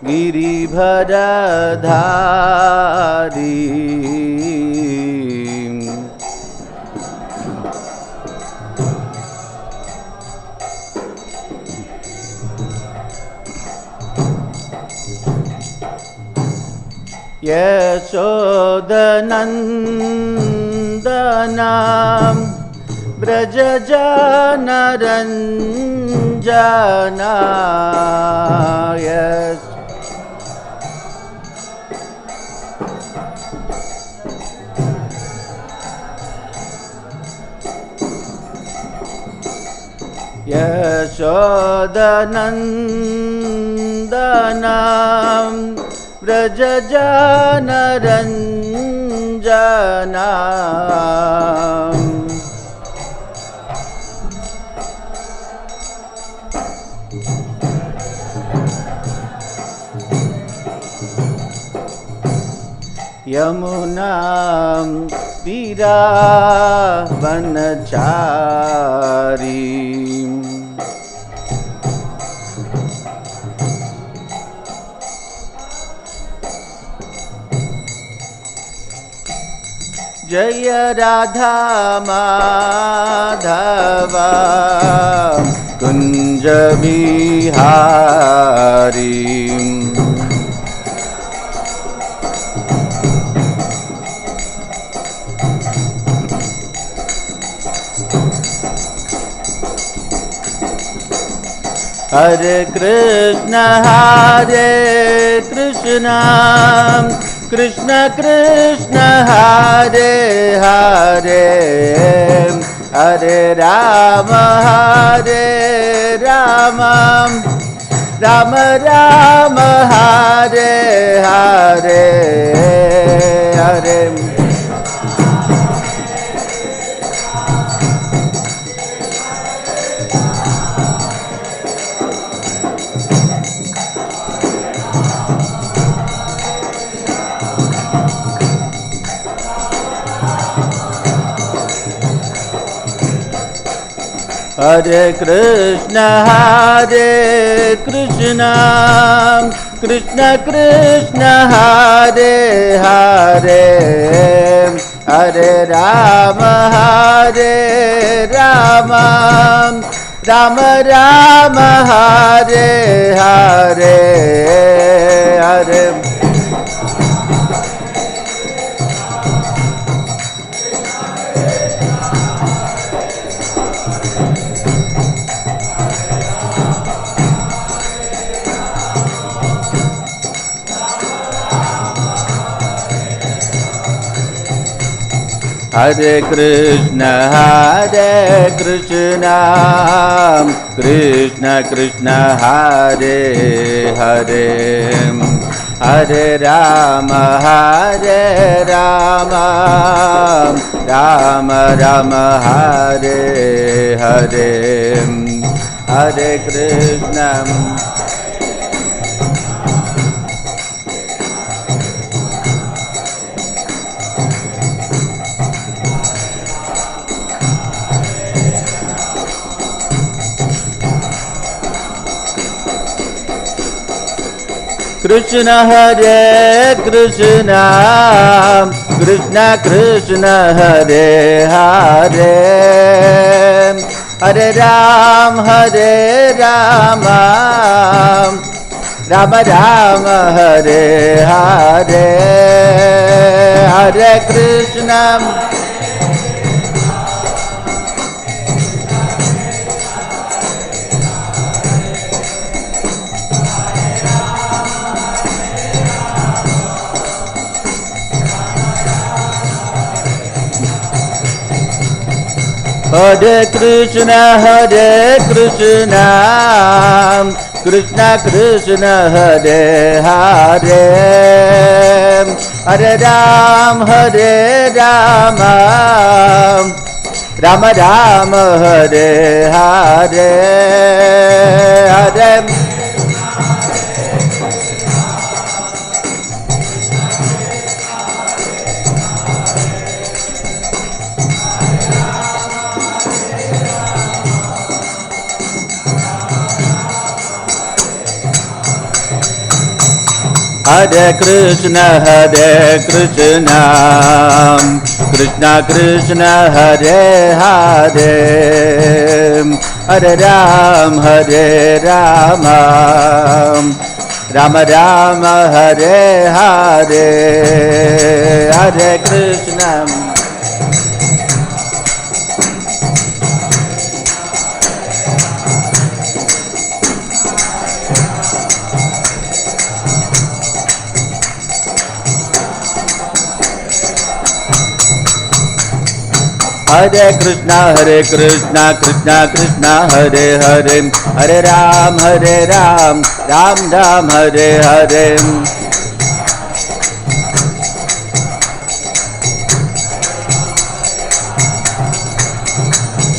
गिरिभरधारी यशोदनन्दनं व्रजजनरञ्जनाय यशोदनन्दनं व्रजजनरञ्जनाय यमुनां तीरावनचारी जय राधा माधव कुंज बिहारी हरे कृष्ण कृष्ण कृष्ण हरे हरे हरे राम राम राम हरे हरे हरे हरे कृष्ण कृष्ण कृष्ण हरे हरे हरे राम राम राम हरे हरे हरे हरे कृष्ण कृष्ण कृष्ण हरे हरे हरे राम राम राम हरे हरे हरे कृष्ण कृष्ण हरे कृष्ण कृष्ण कृष्ण हरे हरे हरे राम राम राम हरे हरे हरे कृष्ण हरे Krishna Krishna Krishna Hare Hare Hare Ram Ram Ram Hare Hare Hare Hare Krishna Krishna Krishna Hare Hare Hare Rama Rama Rama Hare Hare Hare Krishna Hare Krishna Krishna Krishna Hare Hare Hare Ram Ram Ram Hare Hare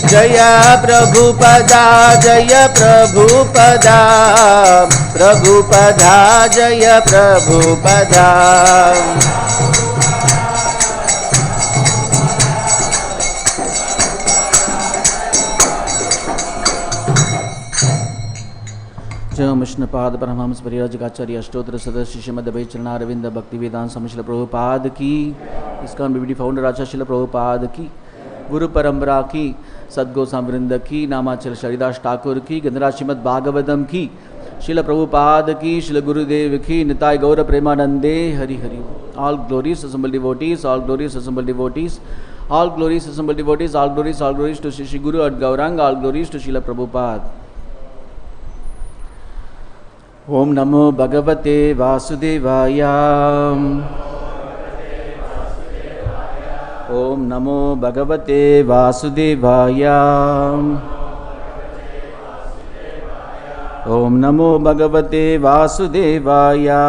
Jaya Prabhupada Jaya Prabhupada Prabhupada Jaya Prabhupada जय विष्णुपाद परमहंस परिव्राजकाचार्य अष्टोत्तर सदस्य श्रीमद् चरणारविंद भक्ति वेदांत स्वामी श्रील प्रभुपाद की, इसका BBD founder आचार्य श्रील प्रभुपाद की, गुरु परंपरा की, सद्गोस्वामी वृंद की, नामाचल हरिदास ठाकुर की, गंधराज श्रीमद् भागवतम की, श्रील प्रभुपाद की, श्रील गुरुदेव की, निताय गौर प्रेमानंदे Hari Hari. All glories assembled devotees, all glories assembled devotees, all glories assembled devotees, all glories to Shri Guru and Gauranga, all glories to Srila Prabhupada. Om Namo Bhagavate Vasudevaya. Om Namo Bhagavate Vasudevaya. Om Namo Bhagavate Vasudevaya.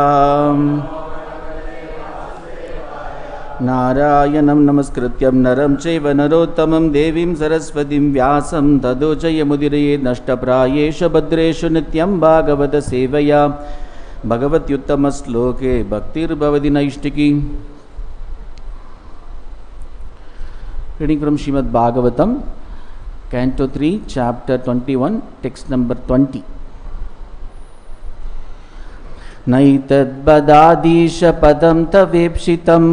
Narayanam Namaskrityam Naram Chaiva Narottamam Devim Saraswatim Vyasam Tado Jayamudiraye Nashtaprayesha Bhadreshu Nityam Bhagavata Sevaya Bhagavatyuttama Sloke Bhaktir Bhavadi Naishtiki. Reading from Srimad Bhagavatam, Canto 3, Chapter 21, Text number 20. naitad batādhīśa padam tavepsitaṁ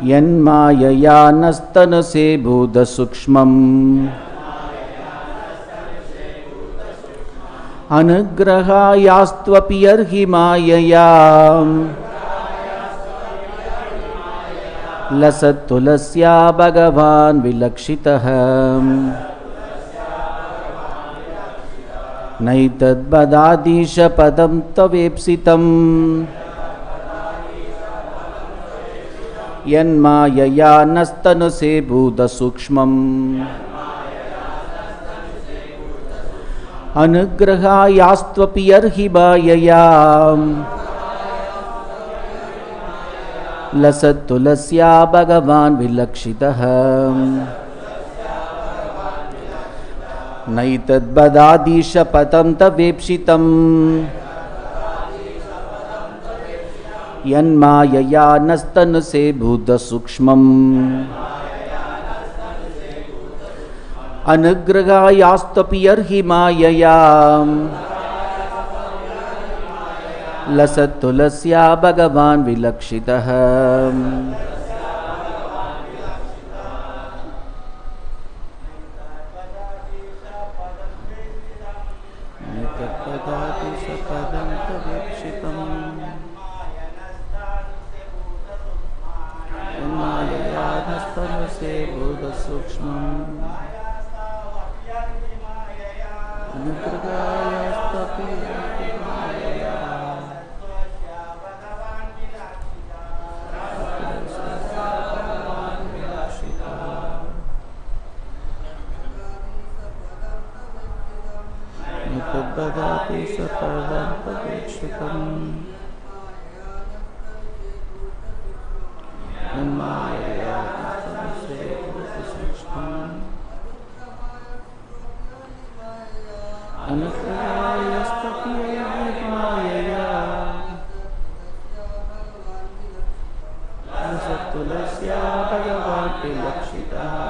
māyayā tanuṣe bhūta-sūkṣmam anugrahāyāstv yarhi māyayā lasat-tulasyā bhagavān vilakṣitaḥ naitad batādhīśa padam tavepsitaṁ māyayā tanuṣe bhūta-sūkṣmam anugrahāyāstv yarhi māyayā lasat-tulasyā bhagavān vilakṣitaḥ naitad batādhīśa padam tavepsitaṁ māyayā tanuṣe bhūta-sūkṣmam anugrahāyāstv yarhi māyayā lasat-tulasyā bhagavān vilakṣitaḥ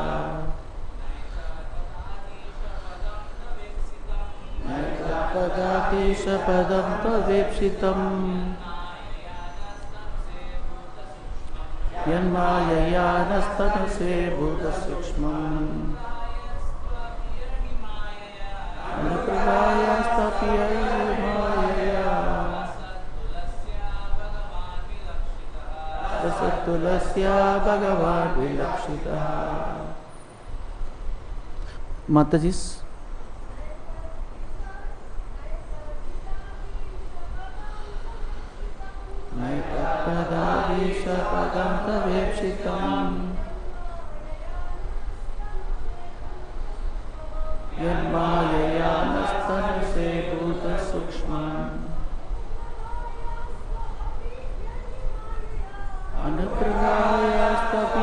padādhīśa padam tavepsitaṁ māyayā tanuṣe bhūta-sūkṣmam anugrahāyāstv māyayā lasat-tulasyā bhagavān vilakṣitaḥ. Matajis, naitad batādhīśa padam tavepsitaṁ māyayā tanuṣe bhūta-sūkṣmam anugrahāyāstv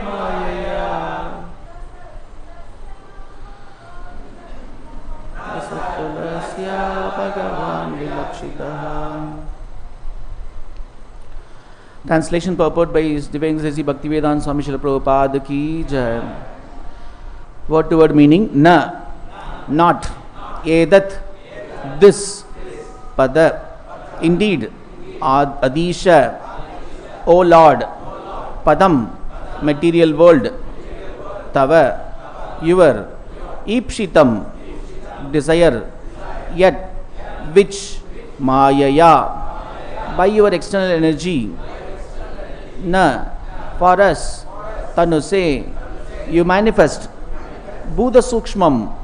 māyayā lasat-tulasyā bhagavān vilakṣitaḥ. Translation purport by His Divine Excellency Bhaktivedanta Swami Srila Prabhupada ki jai. Word to word meaning: na, not; etat, this; pada, indeed; adhīśa, O Lord; padam, material world; tava, your; īpsitam, desire; yet, which; māyayā, by your external energy; na, for us; tanuṣe, you manifest; bhūta-sūkṣmam,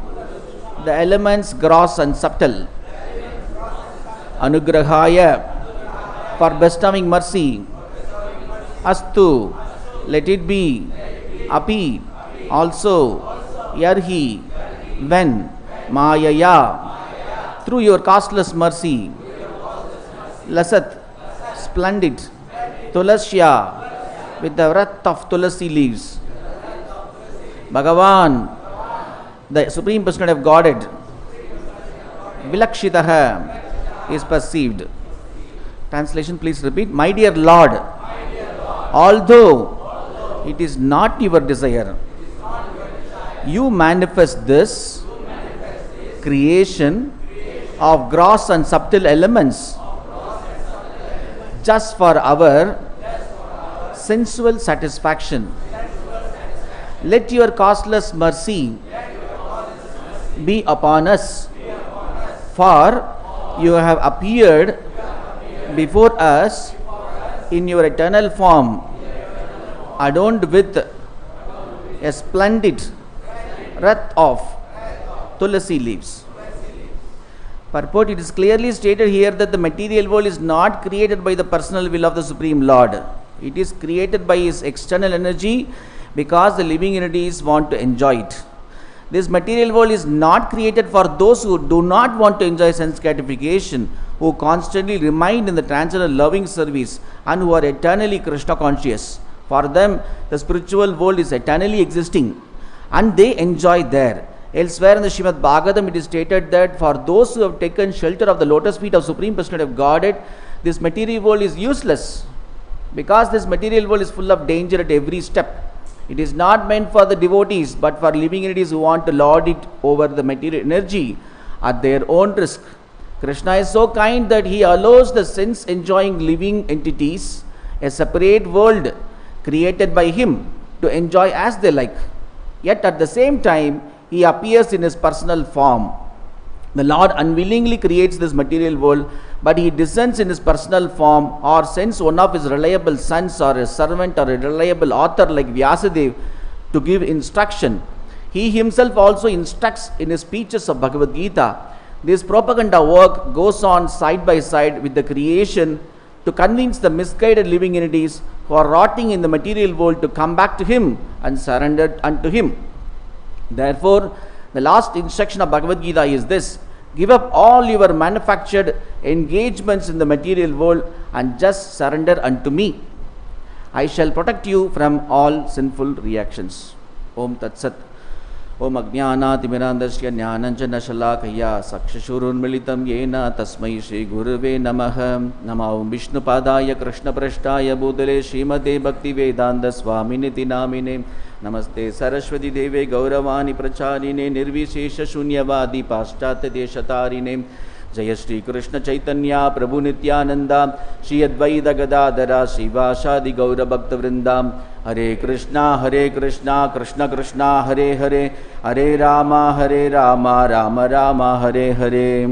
the elements gross and subtle; anugrahāya, for bestowing mercy; astu, let it be; api, also; yarhi, when; māyayā, through your causeless mercy; lasat, splendid; tulasyā, with the wreath of tulasī leaves; bhagavān, the Supreme Personality of Godhead; vilakṣitaḥ, is perceived. Translation, please repeat. My dear Lord, although it is not your desire, you manifest this creation of gross and subtle elements just for our sensual satisfaction. Let your causeless mercy be upon us, for you have appeared before us in your eternal form, adorned with a splendid wreath of tulasī leaves. Purport: it is clearly stated here that the material world is not created by the personal will of the Supreme Lord. It is created by His external energy because the living entities want to enjoy it. This material world is not created for those who do not want to enjoy sense gratification, who constantly remain in the transcendental loving service, and who are eternally Krishna conscious. For them, the spiritual world is eternally existing and they enjoy there. Elsewhere in the Srimad Bhagavatam, it is stated that for those who have taken shelter of the lotus feet of Supreme Personality of Godhead, this material world is useless, because this material world is full of danger at every step. It is not meant for the devotees, but for living entities who want to lord it over the material energy at their own risk. Krishna is so kind that He allows the sense-enjoying living entities a separate world created by Him to enjoy as they like. Yet at the same time, He appears in His personal form. The Lord unwillingly creates this material world, but He descends in His personal form, or sends one of His reliable sons or a servant or a reliable author like Vyasadeva to give instruction. He Himself also instructs in His speeches of Bhagavad Gita. This propaganda work goes on side by side with the creation to convince the misguided living entities who are rotting in the material world to come back to Him and surrender unto Him. Therefore, the last instruction of Bhagavad Gita is this: give up all your manufactured engagements in the material world and just surrender unto me. I shall protect you from all sinful reactions. Om Tat Sat. Om Ajnānātimirandasya Jnānanjana Shalakaya Sakshashurunmilitam Yena Tasmai Shri Guruve Namaha Nama Om Vishnu Padaya Krishna Prashtaya Bhūtale Srimade Bhakti Vedanta Swaminiti Namine Namaste Saraswati Deve Gauravani Pracharine Nirvishesha Shunyavadi Paschatya Deshatarine Jaya Shri Krishna Chaitanya Prabhu Nityananda Shri Advaita Gadadhara Shivashadi Gaura Bhakta Vrindam Hare Krishna Krishna Krishna Hare Hare Hare Rama Rama Rama Hare Hare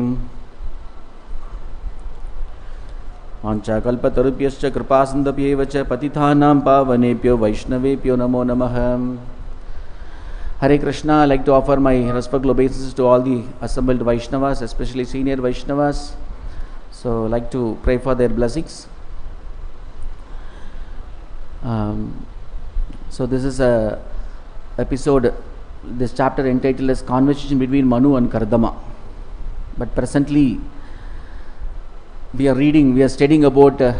Vancha kalpatarubhyascha kripasindabhyeva cha patithanam pavanebhyo vaishnavebhyo namo namaha. Hare Krishna. I like to offer my respectful obeisances to all the assembled Vaishnavas, especially senior Vaishnavas. So I like to pray for their blessings. So this is a episode, this chapter entitled as Conversation between Manu and Kardama. But presently we are studying about the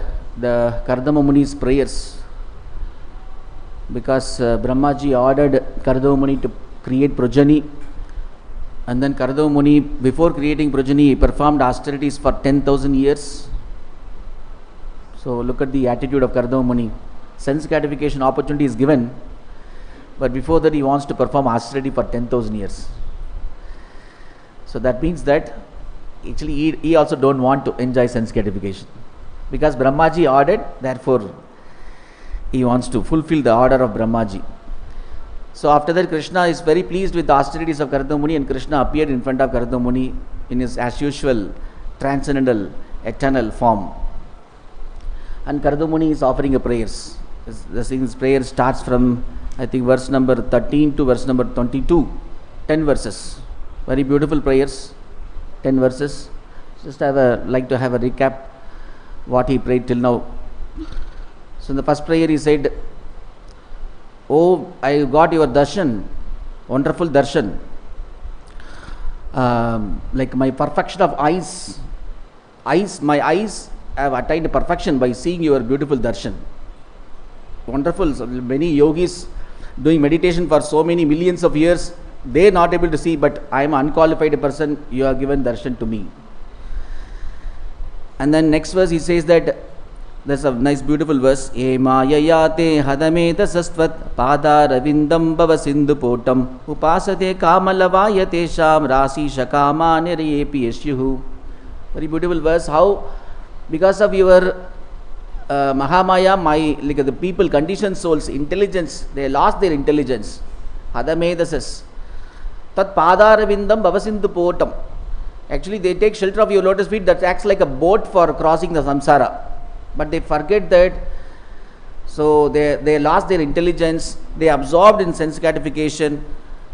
Kardama Muni's prayers, because Brahmaji ordered Kardama Muni to create progeny, and then Kardama Muni, before creating progeny, he performed austerities for 10,000 years. So look at the attitude of Kardama Muni. Sense gratification opportunity is given, but before that he wants to perform austerity for 10,000 years. So that means that actually he also don't want to enjoy sense gratification, because Brahmaji ordered, therefore he wants to fulfill the order of Brahmaji. So after that, Krishna is very pleased with the austerities of Kardama Muni, and Krishna appeared in front of Kardama Muni in his as usual transcendental eternal form, and Kardama Muni is offering a prayers. This prayer starts from, I think, verse number 13 to verse number 22, 10 verses, very beautiful prayers, 10 verses. Just like to have a recap what he prayed till now. So in the first prayer he said, "Oh, I got your darshan, wonderful darshan. Like my perfection of my eyes have attained perfection by seeing your beautiful darshan. Wonderful." So many yogis doing meditation for so many millions of years, they are not able to see, but I am an unqualified person, you have given darshan to me. And then next verse he says that, there's a nice beautiful verse, "E māyayā te hadameta sastvat pādāravindam bhavasindhu potam upāsate kāmalavāya teshām rāsī shakāmā nirayepi yasyuhu." Very beautiful verse. How, because of your Mahamaya, like the people, conditioned souls, intelligence, they lost their intelligence. Hadamedasas tat pādāravindam bhavasindhu potam. Actually they take shelter of your lotus feet, that acts like a boat for crossing the samsara. But they forget that, so they lost their intelligence, they absorbed in sense gratification,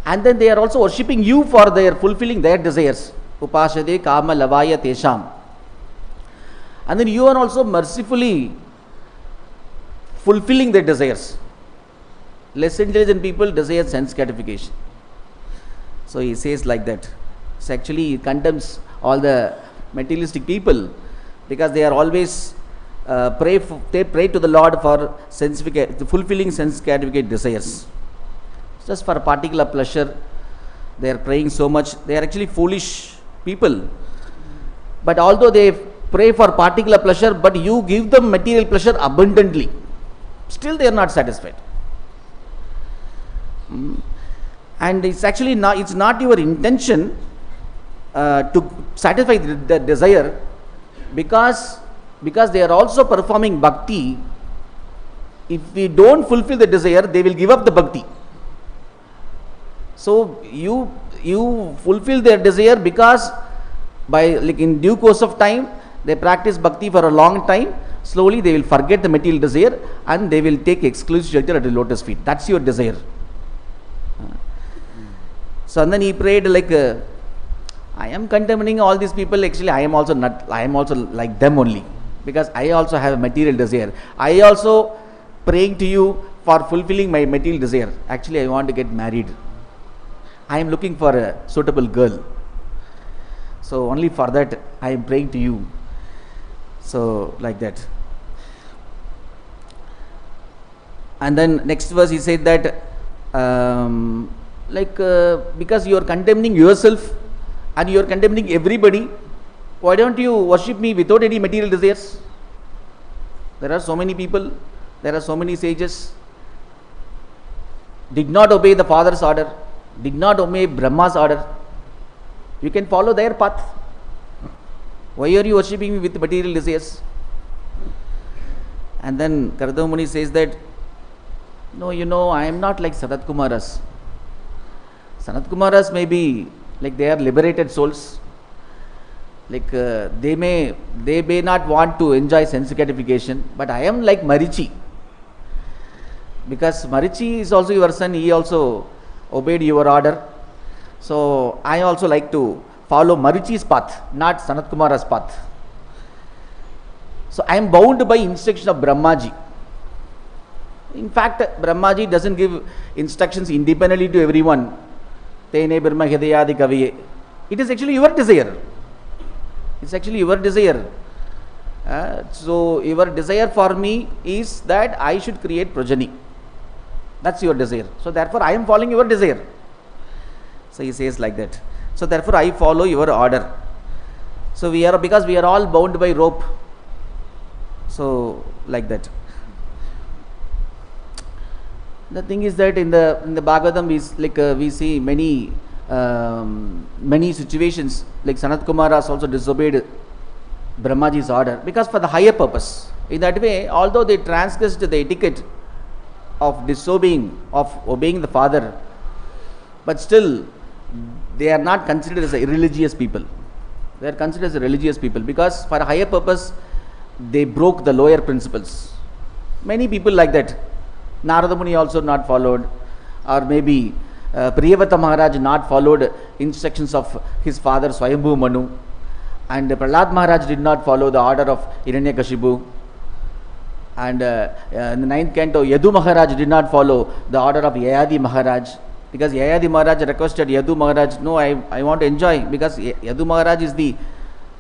and then they are also worshipping you for their fulfilling their desires. Upāsate kāma lavāya teshām. And then you are also mercifully fulfilling their desires. Less intelligent people desire sense gratification. So he says like that. So actually he condemns all the materialistic people, because they are always they pray to the Lord for fulfilling sense gratification desires. Just for a particular pleasure, they are praying so much. They are actually foolish people. But although they pray for particular pleasure, but you give them material pleasure abundantly, still they are not satisfied. And it's actually not, it's not your intention to satisfy the desire, because they are also performing bhakti. If we don't fulfill the desire, they will give up the bhakti. So you fulfill their desire, because like in due course of time, they practice bhakti for a long time. Slowly they will forget the material desire and they will take exclusive shelter at the lotus feet. That's your desire. So and then he prayed like, I am condemning all these people. Actually, I am also like them only, because I also have a material desire. I also praying to you for fulfilling my material desire. Actually, I want to get married. I am looking for a suitable girl. So only for that I am praying to you. So like that. And then next verse he said that because you are condemning yourself and you are condemning everybody, why don't you worship me without any material desires? There are so many people, there are so many sages, did not obey the father's order, did not obey Brahma's order. You can follow their path. Why are you worshipping me with material desires? And then Karadava Muni says that, no, I am not like Sanat Kumaras. Sanat Kumaras may be they are liberated souls. They may not want to enjoy sense gratification, but I am like Marichi. Because Marichi is also your son, he also obeyed your order. So I also like to follow Marichi's path, not Sanat Kumara's path. So I am bound by instruction of Brahmaji. In fact, Brahmaji doesn't give instructions independently to everyone. Tene Brahma Hidayadi Kaviye. It is actually your desire. It's actually your desire. So your desire for me is that I should create progeny. That's your desire. So therefore I am following your desire. So he says like that. So therefore I follow your order. So because we are all bound by rope. So like that. The thing is that in the Bhagavatam we see many situations Sanat Kumaras also disobeyed Brahmaji's order because for the higher purpose. In that way, although they transgressed the etiquette of obeying the father, but still they are not considered as irreligious people. They are considered as religious people because for a higher purpose they broke the lower principles. Many people like that. Narada Muni also not followed, or maybe Priyavata Maharaj not followed instructions of his father Swayambhu Manu, and Prahlad Maharaj did not follow the order of Hiranyakashipu, and in the 9th canto Yadu Maharaj did not follow the order of Yayadi Maharaj, because Yayadi Maharaj requested Yadu Maharaj, no, I want to enjoy, because Yadu Maharaj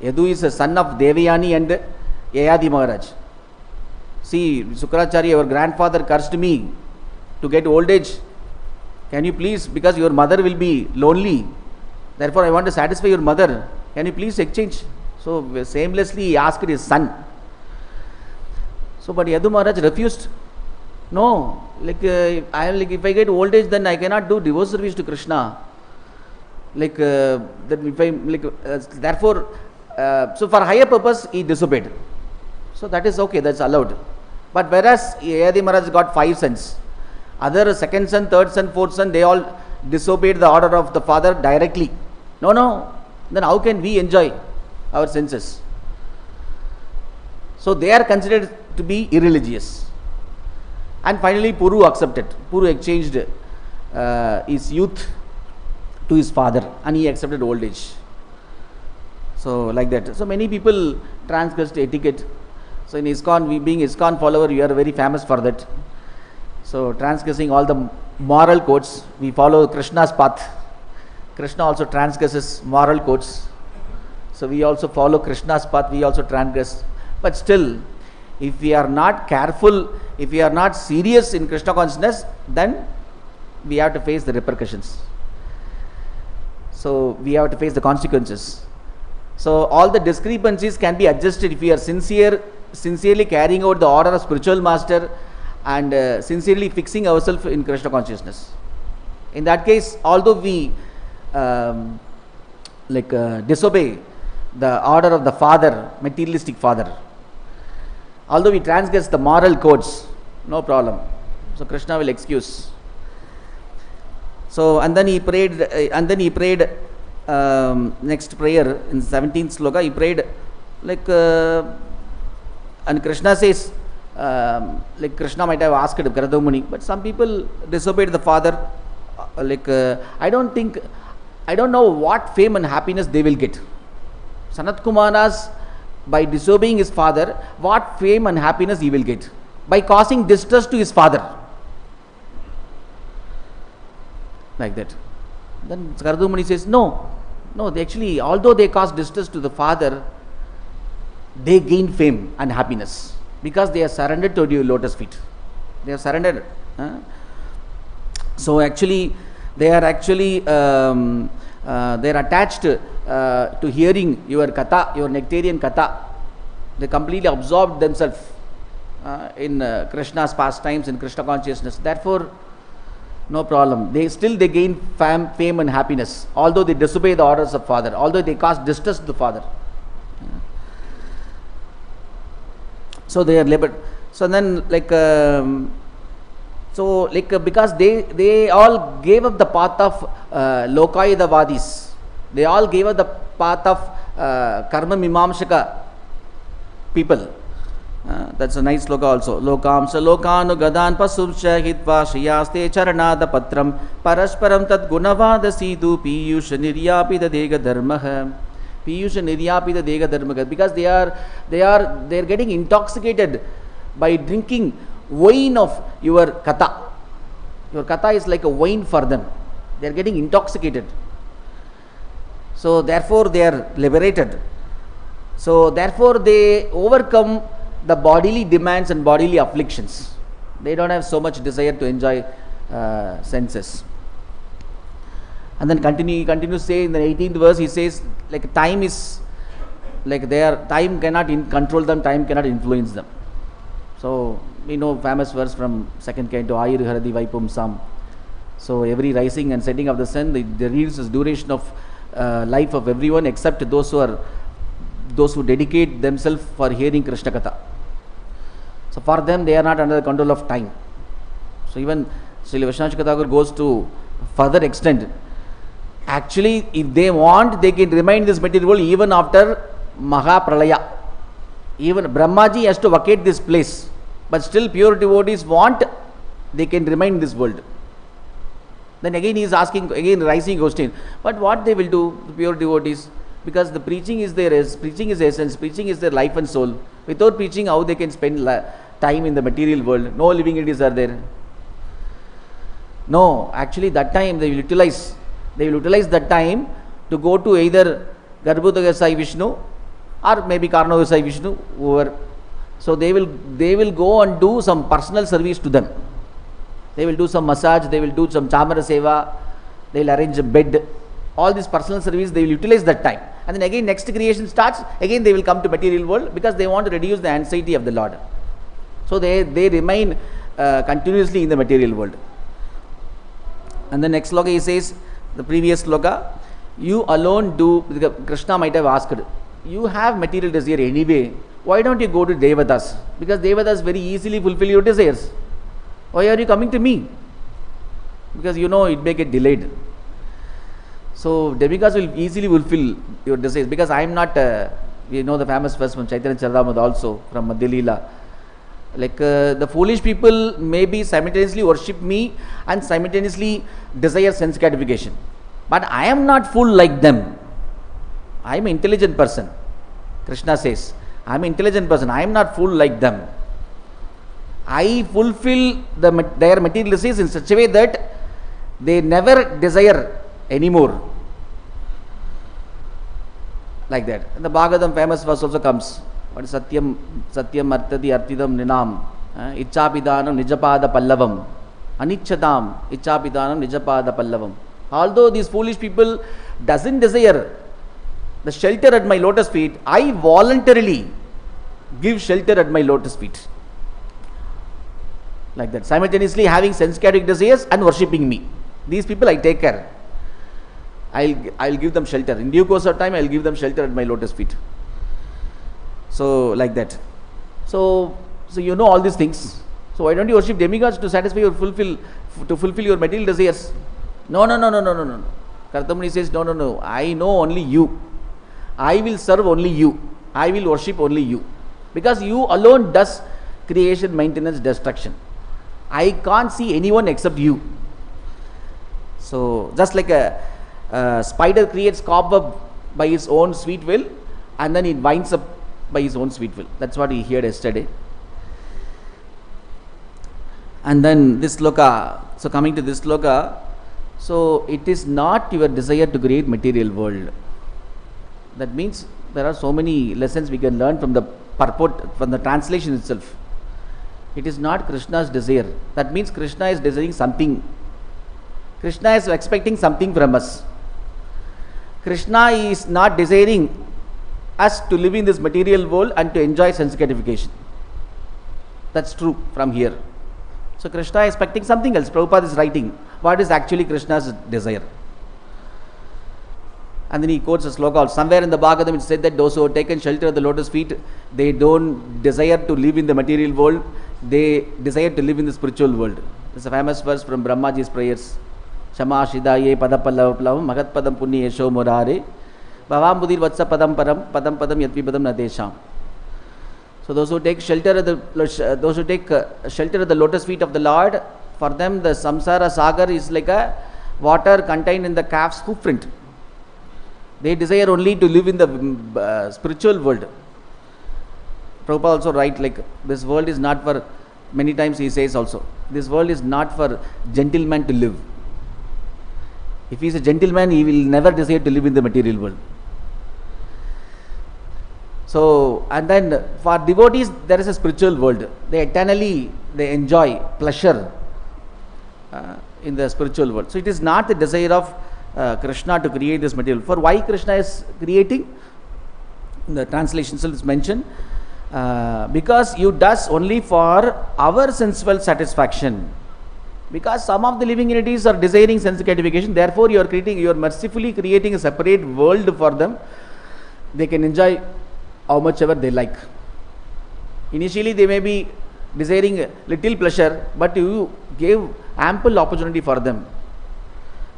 Yadu is a son of Devayani and Yayadi Maharaj. See, Sukracharya, your grandfather cursed me to get old age. Can you please, because your mother will be lonely, therefore I want to satisfy your mother. Can you please exchange? So shamelessly he asked his son. So but Yadu Maharaj refused. No, if I get old age, then I cannot do divorce service to Krishna. Therefore, so for higher purpose he disobeyed. So that is okay, that's allowed. But whereas Yayadi Maharaj got 5 sons, other second son, third son, fourth son, they all disobeyed the order of the father directly. No, then how can we enjoy our senses? So they are considered to be irreligious. And finally Puru accepted. Puru exchanged his youth to his father and he accepted old age. So like that. So many people transgressed etiquette. So in ISKCON, being ISKCON follower, you are very famous for that. So transgressing all the moral codes, we follow Krishna's path. Krishna also transgresses moral codes. So we also follow Krishna's path, we also transgress. But still, if we are not careful, if we are not serious in Krishna consciousness, then we have to face the repercussions. So we have to face the consequences. So all the discrepancies can be adjusted if we are sincerely carrying out the order of spiritual master and sincerely fixing ourselves in Krishna consciousness. In that case, although we disobey the order of the father, materialistic father, although we transgress the moral codes, no problem. So Krishna will excuse. So and then he prayed, next prayer in 17th sloka, he prayed and Krishna says, Krishna might have asked Karadava Muni, but some people disobeyed the father. I don't know what fame and happiness they will get. Sanat Kumaras, by disobeying his father, what fame and happiness he will get? By causing distress to his father. Like that. Then Karadava Muni says, no, they actually, although they cause distress to the father, they gain fame and happiness because they are surrendered to your lotus feet. They are surrendered. So actually, They are actually they are attached to hearing your katha, your nectarian katha. They completely absorbed themselves in Krishna's pastimes, in Krishna consciousness. Therefore, no problem. They gain fame and happiness, although they disobey the orders of Father, although they cause distress to the Father. So they are liberated. So then, because they all gave up the path of lokāyadavādis. They all gave up the path of karma mimamsaka people. That's a nice sloka also. Lokamsa lokānu gadān pasubsya hitva shriyaste charanāda patram parasparam tad gunavāda siddhu piyusha niryāpida dega dharmaha. Piyusha niryāpida dega dharmaha. Because they are getting intoxicated by drinking wine of your katha. Your katha is like a wine for them. They are getting intoxicated. So therefore they are liberated. So therefore they overcome the bodily demands and bodily afflictions. They don't have so much desire to enjoy senses. And then he continues say in the 18th verse, he says time is time cannot control them, time cannot influence them. So we know famous verse from 2nd Canto, Ayir Haradi Vaipum Sam. So every rising and setting of the sun, the reduces duration of life of everyone except those who dedicate themselves for hearing Krishna Katha. So for them, they are not under the control of time. So even Srila Vaishnava Thakur goes to further extent. Actually, if they want, they can remain in this material world even after Mahapralaya. Even Brahmaji has to vacate this place. But still pure devotees want, they can remain in this world. Then again he is asking, rising question. But what they will do, the pure devotees? Because the preaching is preaching is essence, preaching is their life and soul. Without preaching, how they can spend time in the material world? No living entities are there. No, actually that time they will utilize that time to go to either Garbhuta Sai Vishnu or maybe Karna Sai Vishnu, whoever. So they will go and do some personal service to them. They will do some massage, they will do some chamara seva, they will arrange a bed. All this personal service, they will utilize that time. And then again next creation starts, again they will come to material world because they want to reduce the anxiety of the Lord. So they remain continuously in the material world. And the next sloka he says, the previous sloka, you alone do, Krishna might have asked, you have material desire anyway, why don't you go to Devatas? Because Devatas very easily fulfill your desires. Why are you coming to me? Because it may get delayed. So demigods will easily fulfill your desires, because I am not, we know the famous verse from Chaitanya Charitamrita also, from Madhya Leela. The foolish people maybe simultaneously worship me and simultaneously desire sense gratification. But I am not fool like them. I am an intelligent person. Krishna says, I am an intelligent person. I am not fool like them. I fulfill their material desires in such a way that they never desire anymore. Like that. And the Bhagavatam famous verse also comes. What is Satyam Artadi Artidam Ninam? Ichchapidanam Nijapada Pallavam. Anichchadam Ichchapidanam Nijapada Pallavam. Although these foolish people doesn't desire the shelter at my lotus feet, I voluntarily give shelter at my lotus feet. Like that. Simultaneously having sense-category desires and worshipping me. These people I take care. I'll give them shelter. In due course of time, I'll give them shelter at my lotus feet. So, like that. So you know all these things. So why don't you worship demigods to satisfy your fulfill your material desires? No. Kartamuni says, no. I know only you. I will serve only you. I will worship only you. Because you alone does creation, maintenance, destruction. I can't see anyone except you. So just like a spider creates cobweb by his own sweet will, and then it winds up by his own sweet will. That's what we heard yesterday. And then this sloka, so coming to this sloka, so it is not your desire to create material world. That means there are so many lessons we can learn from the purport, from the translation itself. It is not Krishna's desire. That means Krishna is desiring something Krishna is expecting something from us. Krishna is not desiring us to live in this material world and to enjoy sense gratification. That's true from here. So Krishna is expecting something else. Prabhupada is writing what is actually Krishna's desire. And then he quotes a sloka. Somewhere in the Bhagavatam it said that those who have taken shelter of the lotus feet, they don't desire to live in the material world, they desire to live in the spiritual world. It's a famous verse from Brahmaji's prayers. Shama Shidaye Padapallavam Mahat Padam Punni Yesho Murare Bhavam Budir Vatsa Padam Param Padam Padam Yatvi Padam Nadesham. So those who take shelter of the lotus feet of the Lord, for them the samsara sagar is like a water contained in the calf's hoof print. They desire only to live in the spiritual world. Prabhupada also writes like this world is not for, many times he says also, this world is not for gentlemen to live. If he is a gentleman, he will never desire to live in the material world. So, and then for devotees, there is a spiritual world. They eternally, they enjoy pleasure in the spiritual world. So, it is not the desire of Krishna to create this material. For why Krishna is creating? In the translation itself is mentioned, because you does only for our sensual satisfaction. Because some of the living entities are desiring sense gratification, therefore you are mercifully creating a separate world for them. They can enjoy how much ever they like. Initially they may be desiring little pleasure, but you gave ample opportunity for them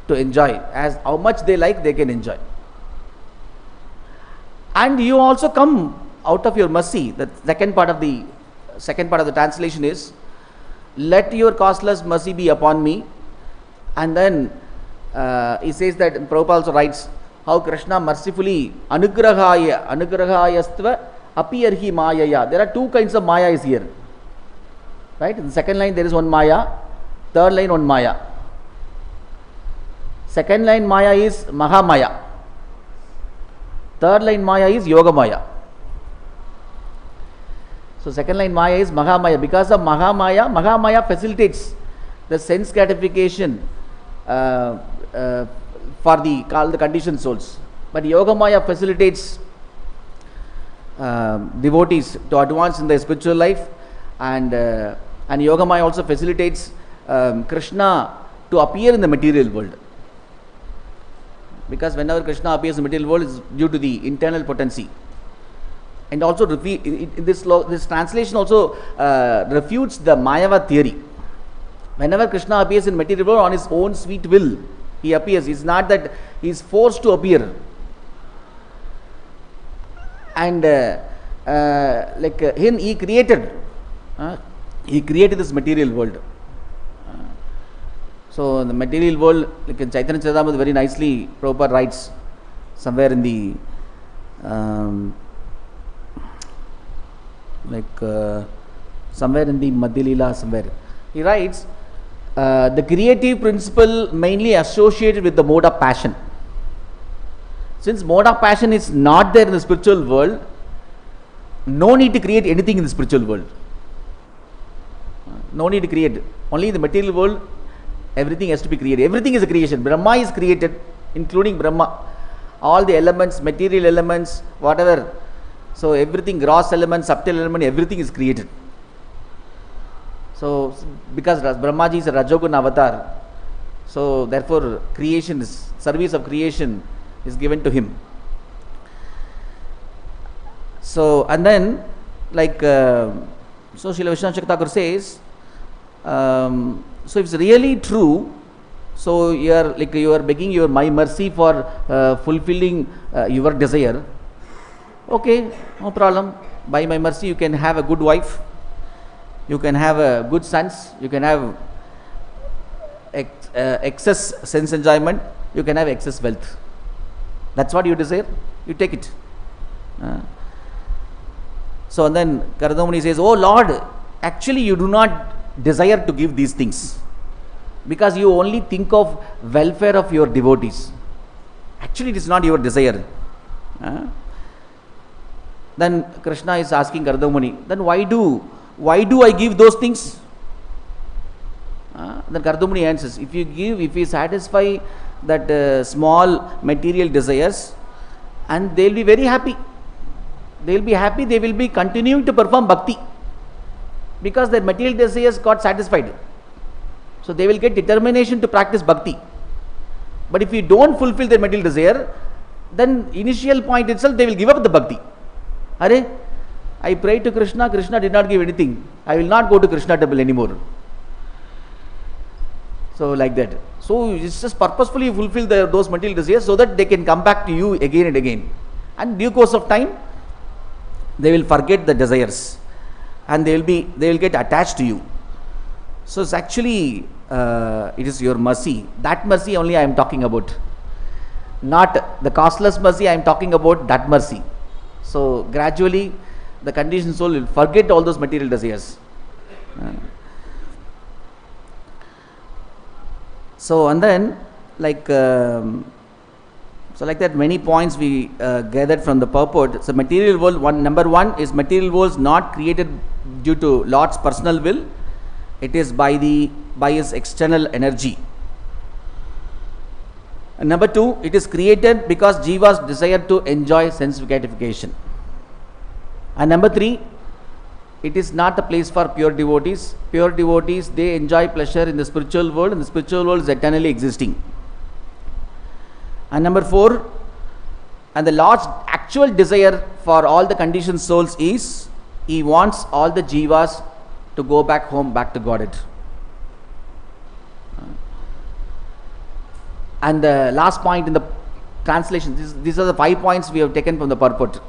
to enjoy. As how much they like, they can enjoy. And you also come out of your mercy. The second part of the translation is, let your causeless mercy be upon me. And then he says that, Prabhupada also writes how Krishna mercifully anugrahāyāstv yarhi māyayā. There are two kinds of maya is here, right? In the second line there is one maya, third line one maya. Second line maya is mahamaya, third line maya is yoga maya. So second line maya is mahamaya. Because of mahamaya facilitates the sense gratification for the conditioned souls. But yoga maya facilitates devotees to advance in their spiritual life, and yoga maya also facilitates Krishna to appear in the material world. Because whenever Krishna appears in the material world, it is due to the internal potency. And also this translation also refutes the Mayava theory. Whenever Krishna appears in material world on his own sweet will, he appears. It's not that he is forced to appear. And him, he created this material world. So in the material world, like in Chaitanya Charitamrita very nicely, Prabhupada writes somewhere in the somewhere in the Madhya Leela somewhere. He writes, the creative principle mainly associated with the mode of passion. Since mode of passion is not there in the spiritual world, no need to create anything in the spiritual world. No need to create. Only in the material world, everything has to be created. Everything is a creation. Brahma is created, including Brahma. All the elements, material elements, whatever. So everything, gross element, subtle element, everything is created. So because Brahmaji is a Rajogun avatar, so therefore creation is, service of creation is given to him. So and then like so Srila Vishwanath Chakravarti says, so if it's really true, so you are begging my mercy for fulfilling your desire. Okay, no problem. By my mercy, you can have a good wife, you can have good sons, you can have excess sense enjoyment, you can have excess wealth. That's what you desire, you take it. So and then Karadamuni says, oh Lord, actually you do not desire to give these things, because you only think of welfare of your devotees. Actually it is not your desire. Then Krishna is asking Karadamuni, then why do I give those things? Then Kardumuni answers, if you satisfy that small material desires, and they will be very happy. They will be happy, they will be continuing to perform bhakti, because their material desires got satisfied. So they will get determination to practice bhakti. But if you don't fulfill their material desire, then initial point itself they will give up the bhakti. Are, I prayed to Krishna, Krishna did not give anything. I will not go to Krishna temple anymore. So like that. So it's just purposefully fulfill those material desires so that they can come back to you again and again. And due course of time, they will forget the desires and they will get attached to you. So it's actually it is your mercy. That mercy only I am talking about. Not the causeless mercy, I am talking about that mercy. So gradually the conditioned soul will forget all those material desires. So and then like so like that many points we gathered from the purport. So material world, number one is material world is not created due to Lord's personal will. It is by his external energy. And number two, it is created because jivas desire to enjoy sense gratification. And number three, it is not a place for pure devotees. Pure devotees, they enjoy pleasure in the spiritual world, and the spiritual world is eternally existing. And number four, and the Lord's actual desire for all the conditioned souls is, he wants all the jivas to go back home, back to Godhead. And the last point in the translation, these are the 5 points we have taken from the purport.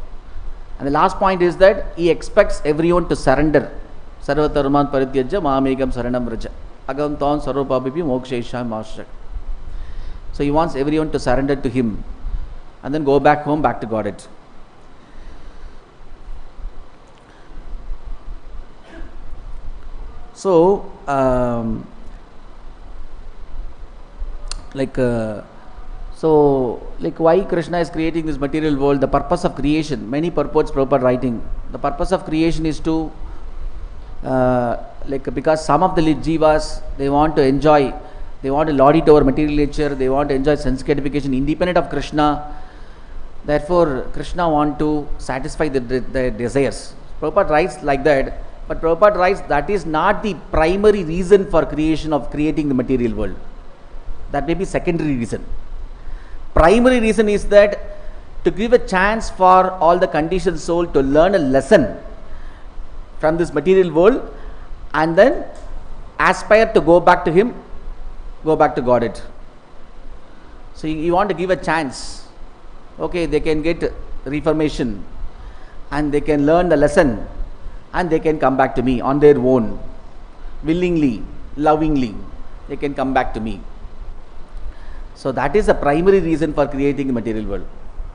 And the last point is that he expects everyone to surrender. Sarva-dharman parityajya māmekam saranam vraja. Agam tavam sarva-papipi mokṣaisham māshak. So he wants everyone to surrender to him and then go back home, back to Godhead. So, why Krishna is creating this material world, the purpose of creation, many purports Prabhupada writing. The purpose of creation is to, because some of the jivas, they want to enjoy, they want to lord it over material nature, they want to enjoy sense gratification independent of Krishna. Therefore, Krishna want to satisfy the desires. Prabhupada writes like that, but Prabhupada writes that is not the primary reason for creating the material world. That may be secondary reason. Primary reason is that to give a chance for all the conditioned soul to learn a lesson from this material world and then aspire to go back to him, go back to Godhead. So you want to give a chance. Okay, they can get reformation and they can learn the lesson and they can come back to me on their own, willingly, lovingly, they can come back to me. So that is the primary reason for creating the material world.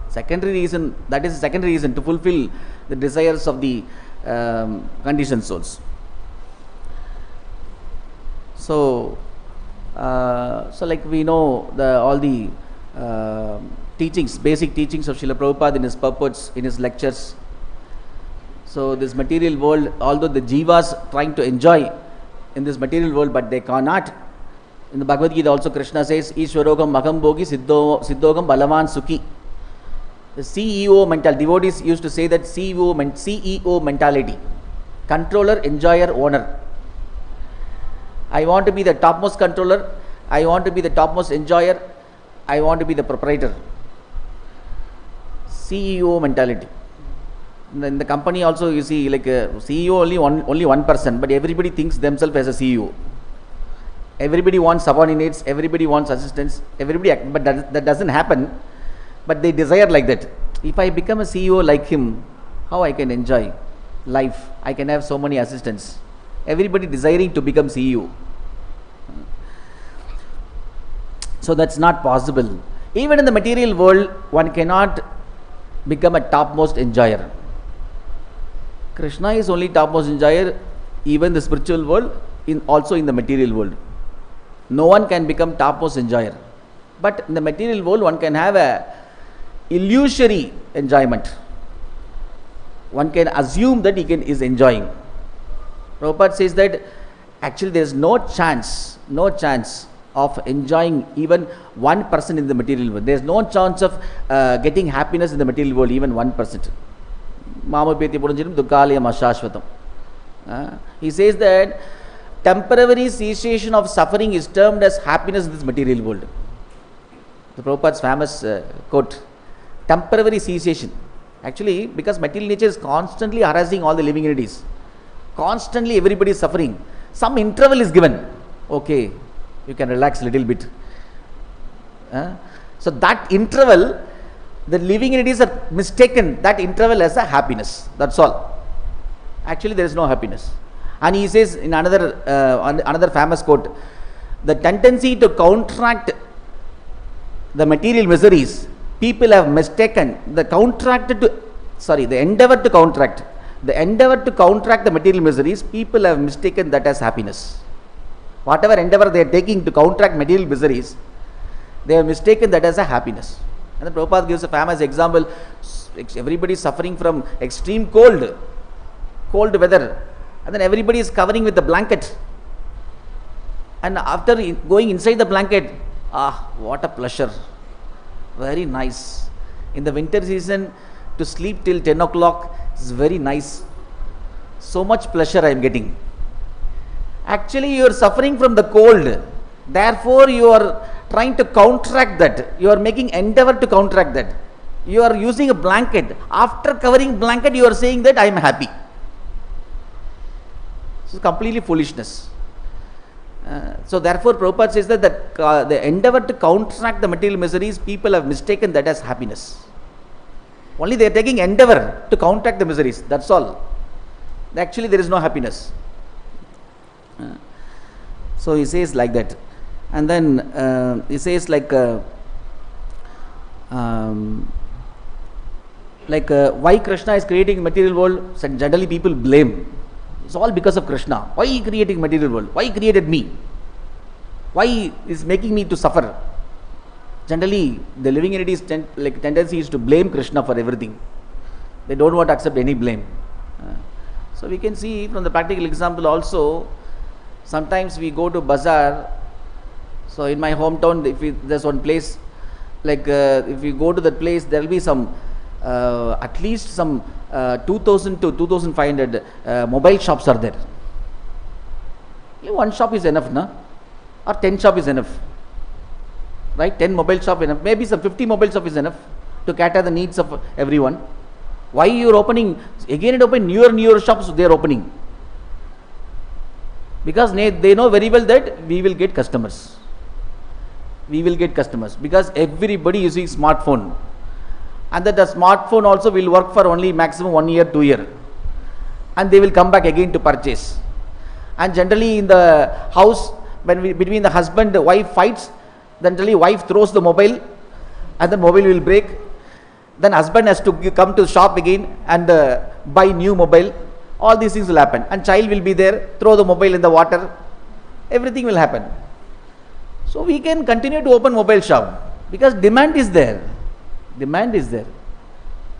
Secondary reason, that is the secondary reason to fulfill the desires of the conditioned souls. So like we know all the teachings, basic teachings of Srila Prabhupada in his purports, in his lectures. So this material world, although the jivas trying to enjoy in this material world, but they cannot. In the Bhagavad Gita also Krishna says, Ishwarogam Maham Bhogi Siddhogam Balavan Sukhi. The CEO mentality, devotees used to say that CEO mentality. Controller, enjoyer, owner. I want to be the topmost controller, I want to be the topmost enjoyer, I want to be the proprietor. CEO mentality. In the company also you see like a CEO only one person, but everybody thinks themselves as a CEO. Everybody wants subordinates, everybody wants assistants, but that doesn't happen. But they desire like that. If I become a CEO like him, how I can enjoy life? I can have so many assistants. Everybody desiring to become CEO. So that's not possible. Even in the material world, one cannot become a topmost enjoyer. Krishna is only topmost enjoyer, even the spiritual world, also in the material world. No one can become topmost enjoyer. But in the material world, one can have a illusory enjoyment. One can assume that he is enjoying. Prabhupada says that Actually, there is no chance of enjoying even 1% in the material world. There is no chance of getting happiness in the material world, even 1%. He says that temporary cessation of suffering is termed as happiness in this material world. The Prabhupada's famous quote, temporary cessation. Actually, because material nature is constantly harassing all the living entities. Constantly everybody is suffering. Some interval is given. Okay, you can relax a little bit. So that interval, the living entities are mistaken that interval as a happiness. That's all. Actually, there is no happiness. And he says in another famous quote, the tendency to counteract the material miseries, people have mistaken the endeavor to counteract the material miseries, people have mistaken that as happiness. Whatever endeavor they are taking to counteract material miseries, they have mistaken that as a happiness. And the Prabhupada gives a famous example. Everybody is suffering from extreme cold weather, and then everybody is covering with the blanket. And after going inside the blanket, what a pleasure! Very nice. In the winter season, to sleep till 10 o'clock is very nice. So much pleasure I am getting. Actually, you are suffering from the cold. Therefore, you are trying to counteract that. You are making endeavor to counteract that. You are using a blanket. After covering blanket, you are saying that I am happy. This is completely foolishness. So therefore, Prabhupada says that the endeavor to counteract the material miseries, people have mistaken that as happiness. Only they are taking endeavor to counteract the miseries. That's all. Actually, there is no happiness. So he says like that. And then he says like why Krishna is creating material world, so generally people blame. It's all because of Krishna. Why he creating material world? Why he created me? Why is making me to suffer? Generally, the living entities tendency is to blame Krishna for everything. They don't want to accept any blame. So we can see from the practical example also. Sometimes we go to bazaar. So in my hometown, there's one place, if we go to that place, there will be some at least some 2,000 to 2,500 mobile shops are there. One shop is enough, na? Or 10 shop is enough, right? 10 mobile shop enough. Maybe some 50 mobile shop is enough to cater the needs of everyone. Why you are opening again and open newer shops? They are opening because they know very well that we will get customers. Because everybody using smartphone. And that the smartphone also will work for only maximum 1 year, 2 years, and they will come back again to purchase. And generally in the house, between the husband and wife fights, then generally wife throws the mobile, and the mobile will break. Then husband has to come to the shop again and buy new mobile. All these things will happen, and child will be there, throw the mobile in the water. Everything will happen. So we can continue to open mobile shop because demand is there.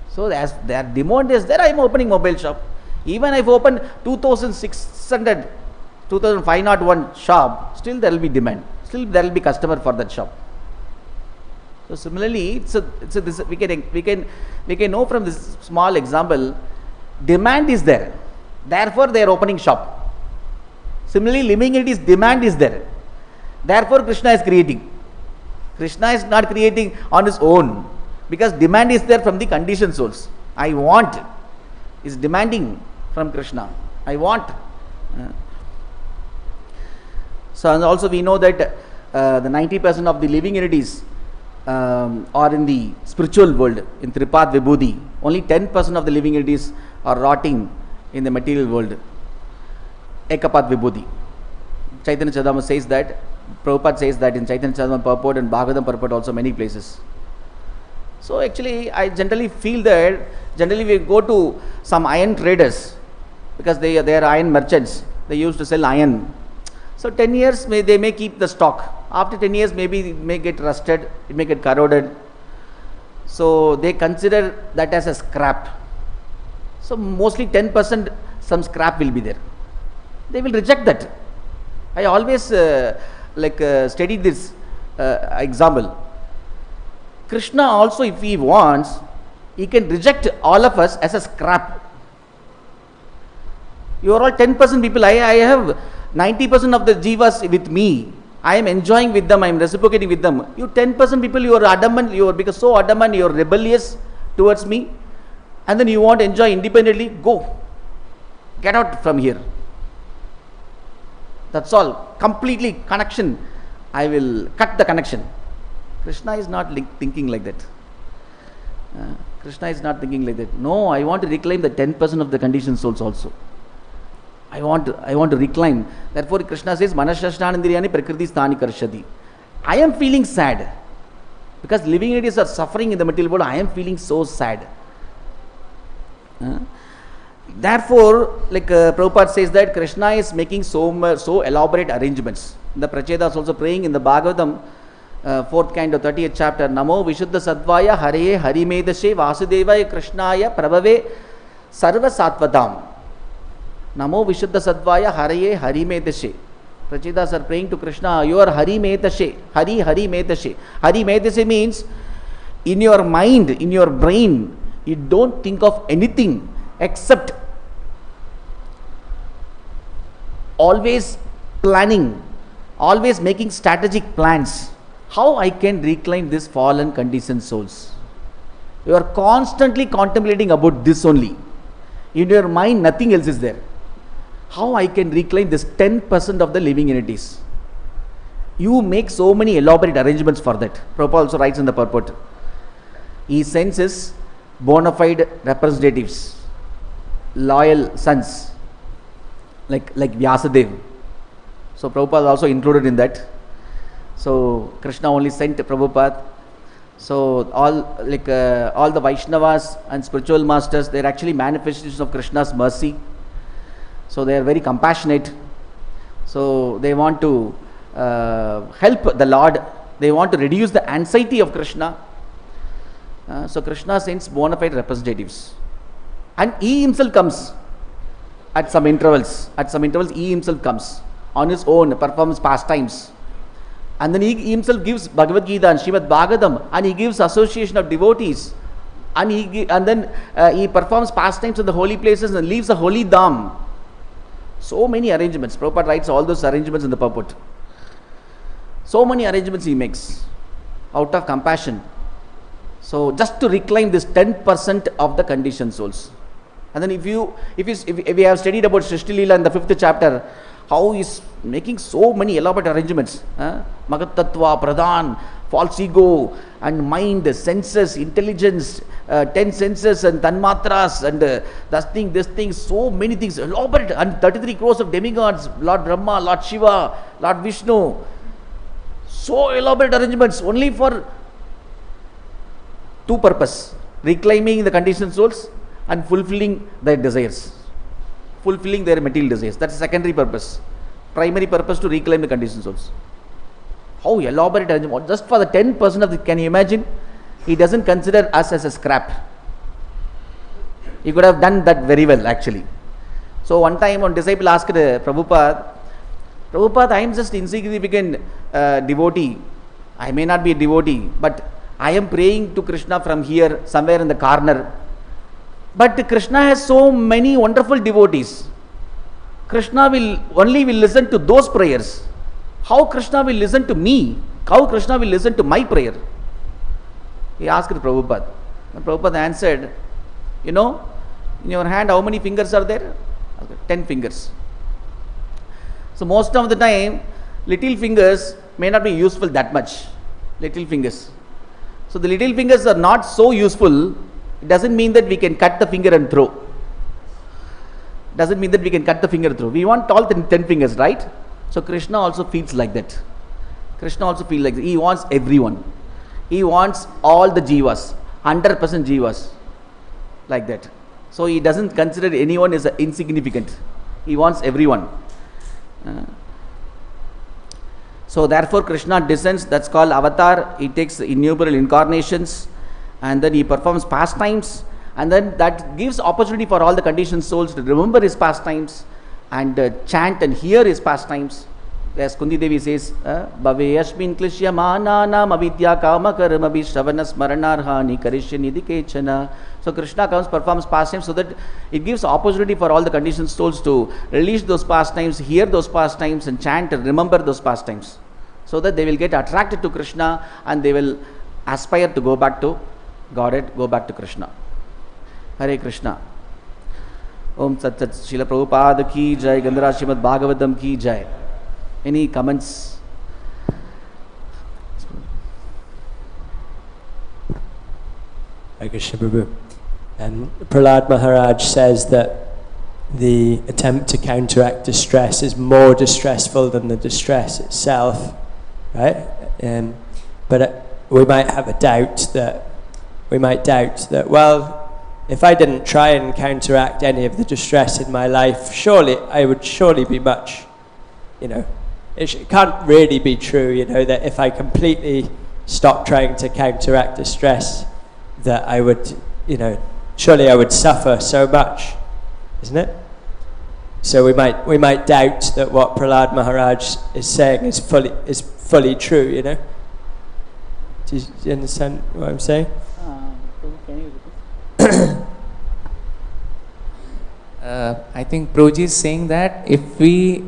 So as their demand is there, I am opening mobile shop. Even if I open 2,600, 2,501 shop, still there will be demand. Still there will be customer for that shop. So similarly, we can know from this small example, demand is there. Therefore, they are opening shop. Similarly, living entities demand is there. Therefore, Krishna is creating. Krishna is not creating on his own. Because demand is there from the conditioned souls. I want is demanding from Krishna. I want. So and also we know that the 90% of the living entities are in the spiritual world, in Tripad Vibhuti. Only 10% of the living entities are rotting in the material world. Ekapat Vibhuti. Chaitanya Charitamrita says that. Prabhupada says that in Chaitanya Charitamrita purport and Bhagavatam purport also many places. So actually, I generally feel that generally we go to some iron traders because they are iron merchants. They used to sell iron. So 10 years they may keep the stock. After 10 years maybe it may get rusted, it may get corroded. So they consider that as a scrap. So mostly 10% some scrap will be there. They will reject that. I always studied this example. Krishna also, if he wants, he can reject all of us as a scrap. You are all 10% people. I have 90% of the jivas with me. I am enjoying with them. I am reciprocating with them. You 10% people, you are adamant. You are because so adamant. You are rebellious towards me, and then you want to enjoy independently. Go, get out from here. That's all. Completely connection. I will cut the connection. Krishna is not thinking like that. Krishna is not thinking like that. No, I want to reclaim the 10% of the conditioned souls also. I want to reclaim. Therefore, Krishna says, Manashashtanandriyani prakriti sthani karshati. I am feeling sad. Because living entities are suffering in the material world. I am feeling so sad. Therefore, Prabhupada says that Krishna is making so elaborate arrangements. The Prachedas also praying in the Bhagavatam, 4th kind of 30th chapter, Namo Vishuddha Sattvaya Hare Harimedashe Vasudevaya Krishnaya Prabhave Sarva Sattvatam. Namo Vishuddha Sattvaya Hare Harimedashe. Prachedas are praying to Krishna, you are Harimedashe. Harimedashe. Harimedashe means in your mind, in your brain, you don't think of anything except always planning, always making strategic plans. How I can reclaim this fallen conditioned souls? You are constantly contemplating about this only. In your mind, nothing else is there. How I can reclaim this 10% of the living entities? You make so many elaborate arrangements for that. Prabhupada also writes in the purport. He sends his bona fide representatives, loyal sons, like Vyasadeva. So Prabhupada is also included in that. So Krishna only sent Prabhupada. So all the Vaishnavas and spiritual masters, they are actually manifestations of Krishna's mercy. So they are very compassionate. So they want to help the Lord. They want to reduce the anxiety of Krishna. So Krishna sends bona fide representatives. And he himself comes at some intervals. At some intervals he himself comes on his own, performs pastimes. And then he himself gives Bhagavad Gita and Srimad Bhagavatam, and he gives association of devotees. And then he performs pastimes in the holy places and leaves the holy dham. So many arrangements. Prabhupada writes all those arrangements in the purport. So many arrangements he makes out of compassion. So just to reclaim this 10% of the conditioned souls. And then if we have studied about Srishti Leela in the 5th chapter, how he is making so many elaborate arrangements. Magattattva, pradhan, false ego, and mind, senses, intelligence, 10 senses and tanmatras, and this thing, so many things, elaborate, and 33 crores of demigods, Lord Brahma, Lord Shiva, Lord Vishnu. So elaborate arrangements only for two purposes: reclaiming the conditioned souls and fulfilling their desires. Fulfilling their material desires. That's a secondary purpose. Primary purpose to reclaim the conditioned souls. How elaborate arrangement. Just for the 10% of the, can you imagine? He doesn't consider us as a scrap. He could have done that very well actually. So one time one disciple asked Prabhupada, I am just insignificant devotee. I may not be a devotee, but I am praying to Krishna from here, somewhere in the corner. But Krishna has so many wonderful devotees. Krishna will listen to those prayers. How Krishna will listen to me? How Krishna will listen to my prayer? He asked Prabhupada. And Prabhupada answered, in your hand how many fingers are there? 10 fingers. So most of the time, little fingers may not be useful that much. Little fingers. So the little fingers are not so useful. It doesn't mean that we can cut the finger and throw. Doesn't mean that we can cut the finger and throw. We want all 10 fingers, right? So Krishna also feels like that. Krishna also feels like that. He wants everyone. He wants all the jivas, 100% jivas, like that. So he doesn't consider anyone as insignificant. He wants everyone. So therefore Krishna descends, that's called avatar. He takes innumerable incarnations, and then he performs pastimes, and then that gives opportunity for all the conditioned souls to remember his pastimes and chant and hear his pastimes. as Kundi Devi says, Bhave Ashmin Klishya Mananam Avidya Kama Karma Bhishavana Smaranarhani Karishya Nidhi Kechana. So Krishna comes, performs pastimes so that it gives opportunity for all the conditioned souls to release those pastimes, hear those pastimes and chant and remember those pastimes. So that they will get attracted to Krishna and they will aspire to go back to Godhead, go back to Krishna. Hare Krishna. Om Sat Sat Srila Prabhupada ki jai, Gandhara Srimad Bhagavatam ki jai. Any comments? Hare Krishna Prabhu. Prahlad Maharaj says that the attempt to counteract distress is more distressful than the distress itself, right? But we might have a doubt that, well, if I didn't try and counteract any of the distress in my life, I would surely be much, it can't really be true, that if I completely stopped trying to counteract distress, that I would, surely I would suffer so much, isn't it? So we might doubt that what Prahlad Maharaj is saying is fully true, Do you understand what I'm saying? Can you repeat? I think Prabhuji is saying that if we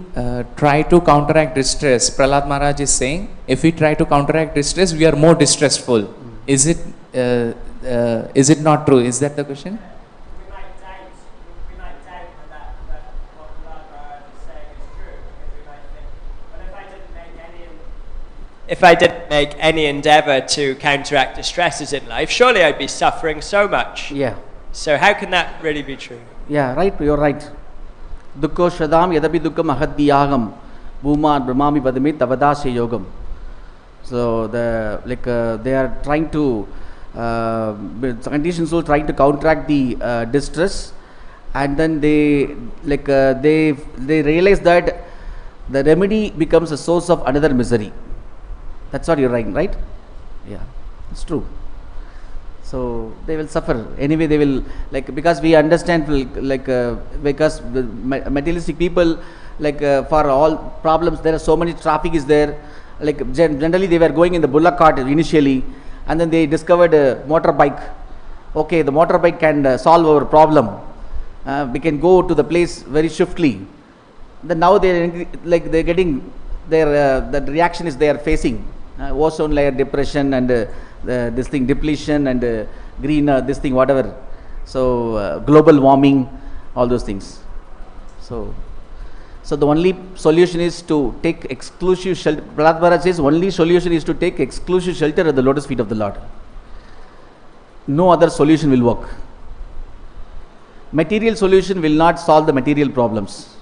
try to counteract distress, Prahlad Maharaj is saying, if we try to counteract distress, we are more distressful. Is it not true? Is that the question? We might doubt that what Prahlad Maharaj is saying is true. Because we might think, well, if I didn't make any endeavor to counteract distresses in life, surely I'd be suffering so much. Yeah. So how can that really be true? Yeah, right, you're right. Dukkho shradam yadapi dukkam ahadiyagam bhūmāt brahmami padami tavadāsya yogam. So they are trying to conditioned soul trying to counteract the distress, and then they realize that the remedy becomes a source of another misery. That's what you're writing, right? Yeah, it's true. So they will suffer anyway. They will because we understand because the materialistic people for all problems there are so many traffic is there. Generally they were going in the bullock cart initially, and then they discovered a motorbike. Okay, the motorbike can solve our problem. We can go to the place very swiftly. Then now they're getting their the reaction is they are facing ozone layer depression and this thing depletion and green this thing whatever. So global warming, all those things. So the only solution is to take exclusive shelter. Prahlad Maharaj says only solution is to take exclusive shelter at the lotus feet of the Lord. No other solution will work. Material solution will not solve the material problems.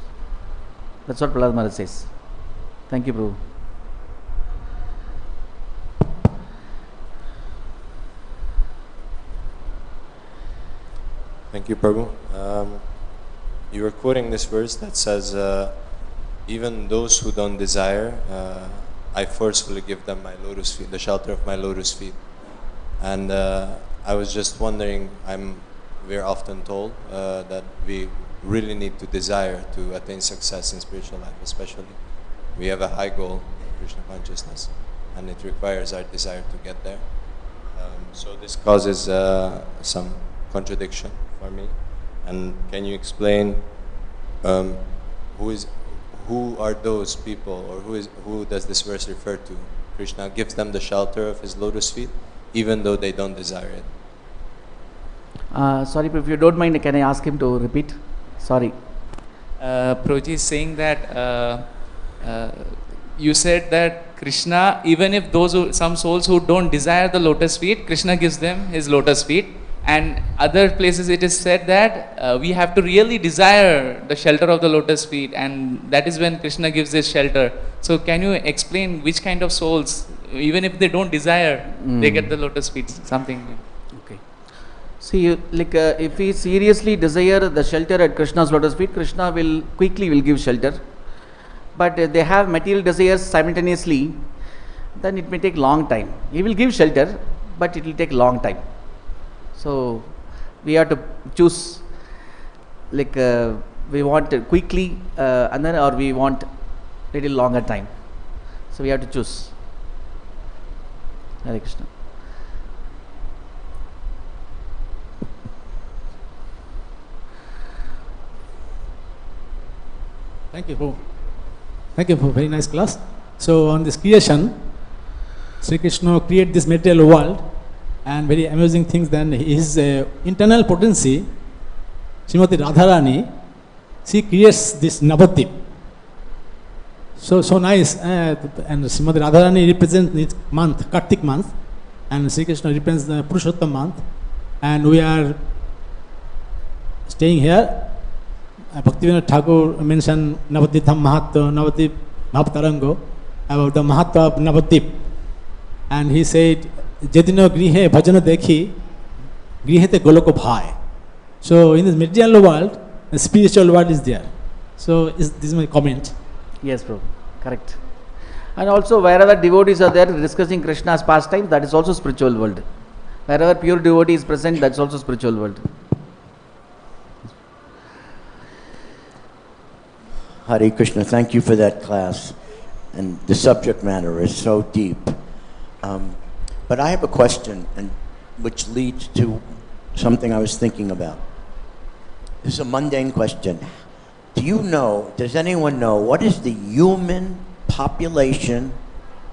That's what Prahlad Maharaj says. Thank you, Prabhu. Thank you, Prabhu. You were quoting this verse that says, even those who don't desire, I forcefully give them my lotus feet, the shelter of my lotus feet. And I was just wondering, we're often told that we really need to desire to attain success in spiritual life, especially. We have a high goal, Krishna consciousness, and it requires our desire to get there. So this causes some contradiction for me. And can you explain who are those people, or who does this verse refer to? Krishna gives them the shelter of his lotus feet, even though they don't desire it. Sorry, if you don't mind, can I ask him to repeat? Sorry. Prabhuji is saying that you said that Krishna, even if some souls who don't desire the lotus feet, Krishna gives them his lotus feet. And other places it is said that we have to really desire the shelter of the lotus feet, and that is when Krishna gives this shelter. So can you explain which kind of souls, even if they don't desire, they get the lotus feet, something? Okay. See, if we seriously desire the shelter at Krishna's lotus feet, Krishna will quickly give shelter. But they have material desires simultaneously, then it may take long time. He will give shelter, but it will take long time. So we have to choose, we want quickly and then, or we want little longer time. So we have to choose. Hare Krishna. Thank you for very nice class. So on this creation, Sri Krishna created this material world, and very amazing things. Then his internal potency, Srimati Radharani, she creates this Navadvip. So nice. And Srimati Radharani represents this month, Kartik month, and Sri Krishna represents the Purushottam month. And we are staying here. Bhaktivinoda Thakur mentioned Navadvipam Mahatma, Navadvip Bhavtarango, about the Mahatma of Navadvip. And he said, Jedino Grihe Bhajana Dekhi, Grihete Goloko Bhai. So in this material world, the spiritual world is there. So this is my comment. Yes, bro. Correct. And also wherever devotees are there discussing Krishna's pastime, that is also spiritual world. Wherever pure devotee is present, that's also spiritual world. Hare Krishna, thank you for that class. And the subject matter is so deep. But I have a question, and which leads to something I was thinking about. This is a mundane question. Does anyone know, what is the human population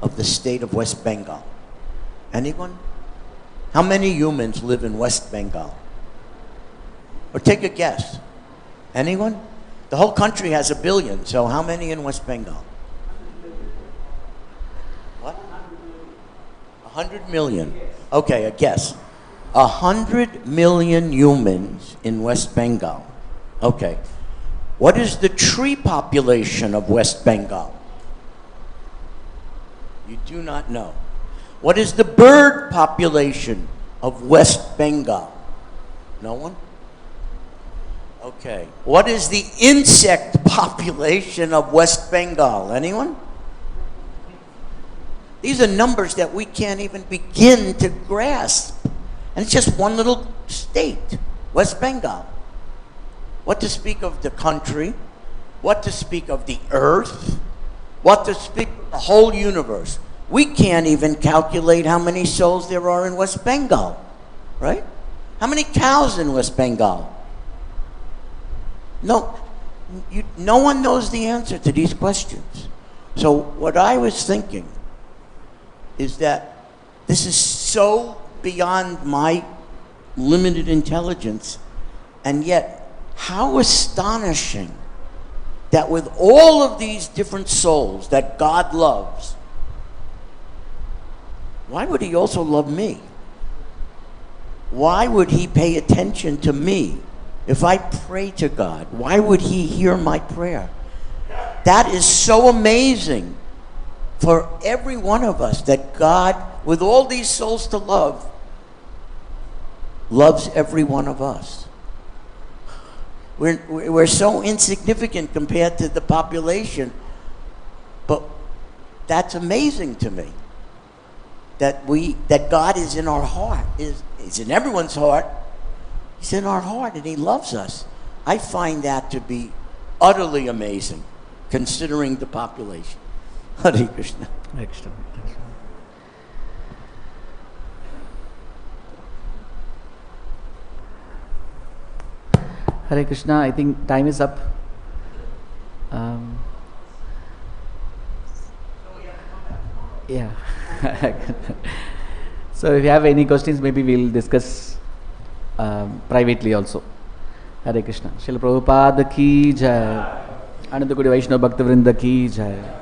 of the state of West Bengal? Anyone? How many humans live in West Bengal? Or take a guess. Anyone? The whole country has 1 billion, so how many in West Bengal? What? 100 million. Okay, a guess. 100 million humans in West Bengal. Okay. What is the tree population of West Bengal? You do not know. What is the bird population of West Bengal? No one? Okay. What is the insect population of West Bengal? Anyone? These are numbers that we can't even begin to grasp. And it's just one little state, West Bengal. What to speak of the country? What to speak of the earth? What to speak of the whole universe? We can't even calculate how many souls there are in West Bengal, right? How many cows in West Bengal? No one knows the answer to these questions. So what I was thinking is that this is so beyond my limited intelligence, and yet how astonishing that with all of these different souls that God loves, why would he also love me? Why would he pay attention to me? If I pray to God, why would he hear my prayer? That is so amazing for every one of us, that God, with all these souls to love, loves every one of us. We're so insignificant compared to the population, but that's amazing to me. That God is in our heart, is in everyone's heart. He's in our heart, and he loves us. I find that to be utterly amazing, considering the population. Hare Krishna. Hare Krishna. Hare Krishna. I think time is up. Yeah. So if you have any questions, maybe we'll discuss privately also. Hare Krishna. Srila Prabhupada ki jai. Ananda Kodi Vaishnava Bhakta Vrinda ki jai.